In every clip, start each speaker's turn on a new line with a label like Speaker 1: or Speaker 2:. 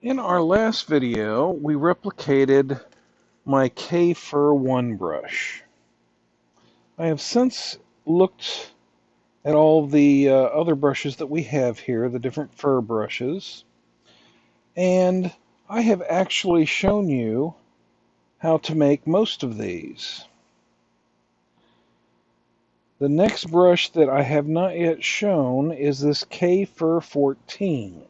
Speaker 1: In our last video, we replicated my K-Fur 1 brush. I have since looked at all the other brushes that we have here, the different fur brushes, and I have actually shown you how to make most of these. The next brush that I have not yet shown is this K-Fur 14.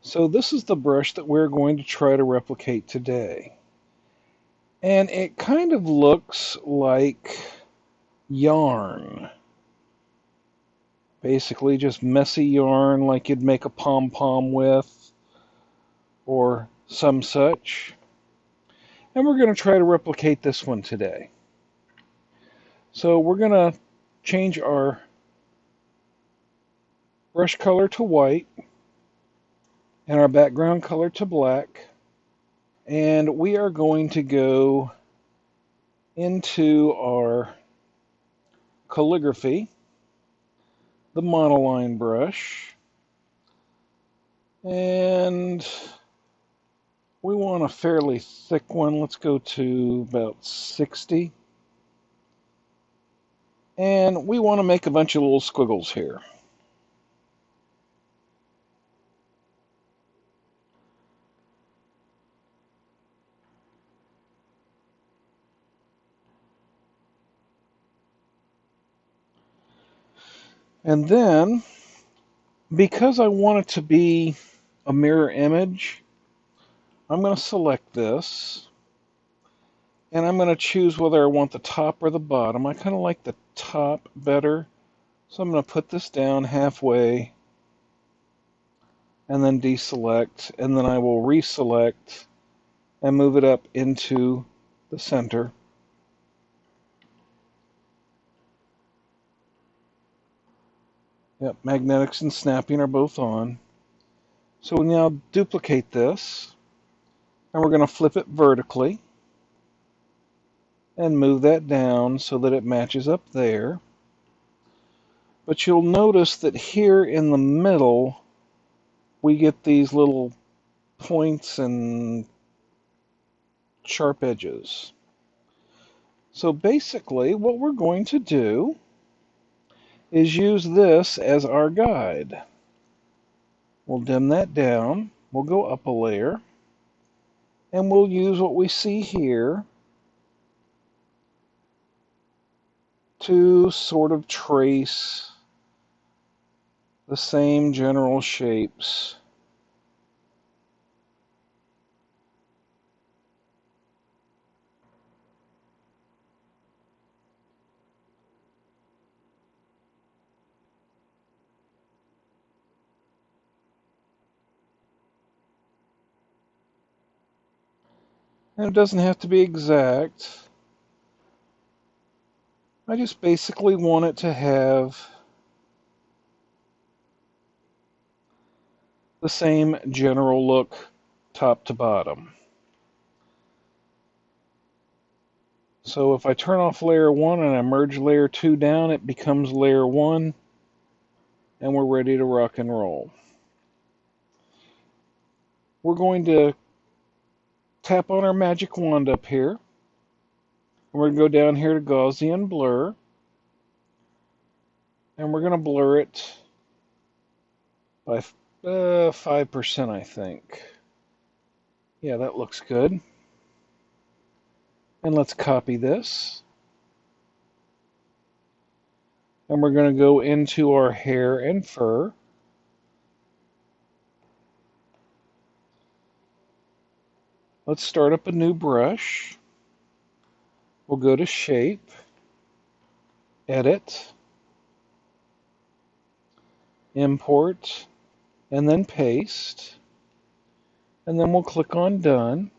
Speaker 1: So this is the brush that we're going to try to replicate today. And it kind of looks like yarn. Basically just messy yarn like you'd make a pom-pom with or some such. And we're going to try to replicate this one today. So we're going to change our brush color to white and our background color to black. And we are going to go into our calligraphy, the monoline brush, and we want a fairly thick one. Let's go to about 60. And we want to make a bunch of little squiggles here. And then, because I want it to be a mirror image, I'm going to select this. And I'm going to choose whether I want the top or the bottom. I kind of like the top better. So I'm going to put this down halfway and then deselect. And then I will reselect and move it up into the center. Yep, magnetics and snapping are both on. So we now duplicate this, and we're going to flip it vertically and move that down so that it matches up there. But you'll notice that here in the middle, we get these little points and sharp edges. So basically, what we're going to do is use this as our guide. We'll dim that down, we'll go up a layer, and we'll use what we see here to sort of trace the same general shapes. And it doesn't have to be exact. I just basically want it to have the same general look top to bottom. So if I turn off layer 1 and I merge layer 2 down, it becomes layer 1, and we're ready to rock and roll. We're going to tap on our magic wand up here, and we're going to go down here to Gaussian blur, and we're going to blur it by 5%, I think. Yeah, that looks good. And let's copy this. And we're going to go into our hair and fur. Let's start up a new brush. We'll go to Shape, Edit, Import, and then Paste. And then we'll click on Done.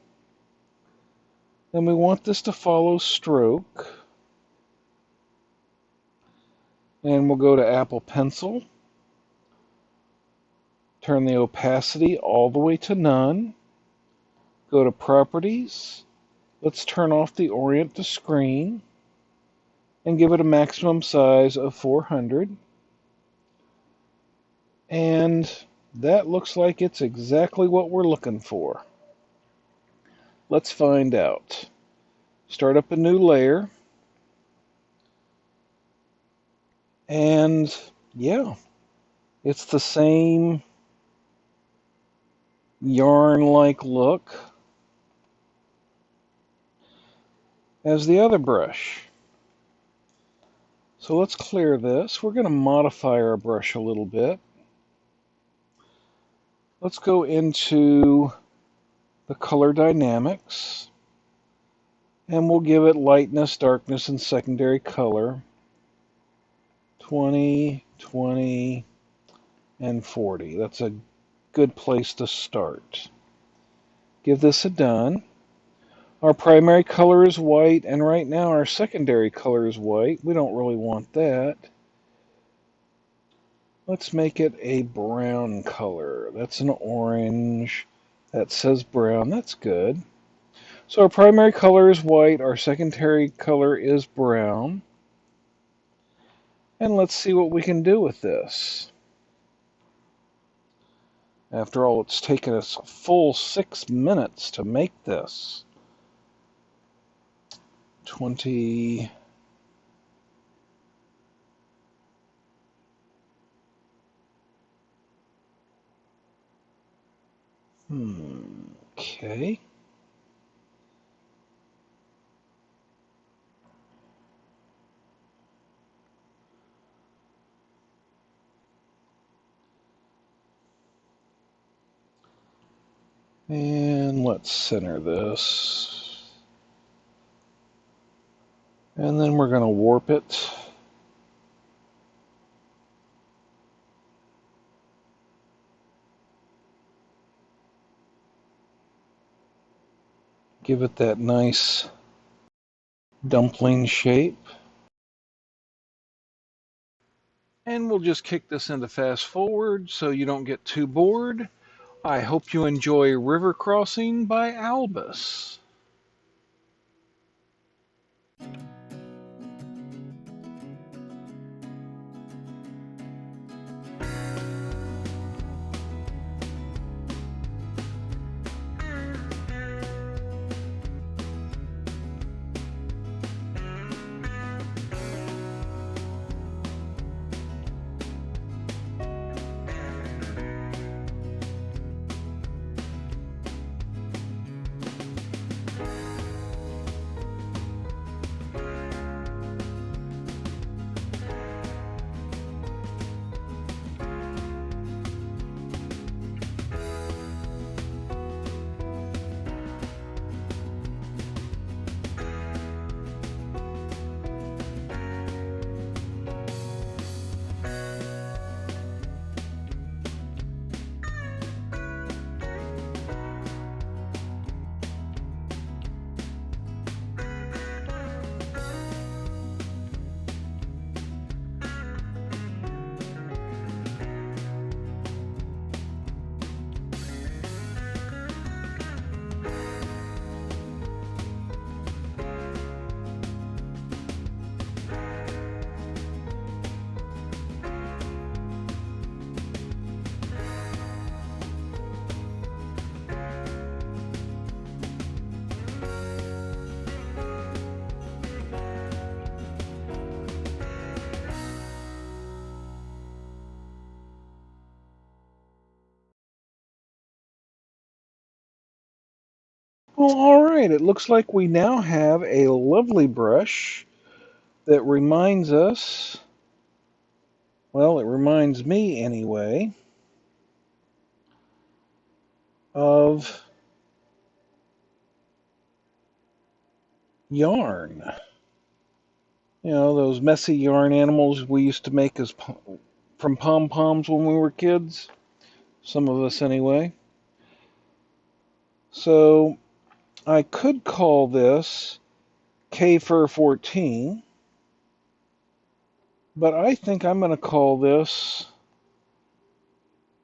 Speaker 1: And we want this to follow stroke. And we'll go to Apple Pencil. Turn the opacity all the way to none. Go to Properties. Let's turn off the Orient to Screen. And give it a maximum size of 400. And That looks like it's exactly what we're looking for. Let's find out. Start up a new layer. And yeah, it's the same yarn-like look as the other brush. So let's clear this. We're going to modify our brush a little bit. Let's go into the color dynamics, and we'll give it lightness, darkness, and secondary color. 20, 20, and 40. That's a good place to start. Give this a done. Our primary color is white, and right now our secondary color is white. We don't really want that. Let's make it a brown color. That's an orange. That says brown. That's good. So our primary color is white. Our secondary color is brown. And let's see what we can do with this. After all, it's taken us a full 6 minutes to make this. 20... Okay. And let's center this. And then we're going to warp it. Give it that nice dumpling shape. And we'll just kick this into fast forward so you don't get too bored. I hope you enjoy River Crossing by Albus. Well, all right, it looks like we now have a lovely brush that reminds us, well, it reminds me anyway, of yarn. You know, those messy yarn animals we used to make as from pom-poms when we were kids. Some of us anyway. So I could call this K-Fur 14, but I think I'm going to call this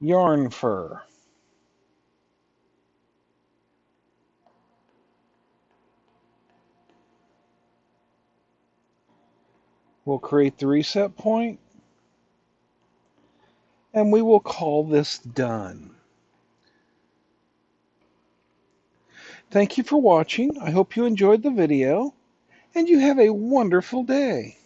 Speaker 1: Yarn Fur. We'll create the reset point. and we will call this done. Thank you for watching. I hope you enjoyed the video, and you have a wonderful day.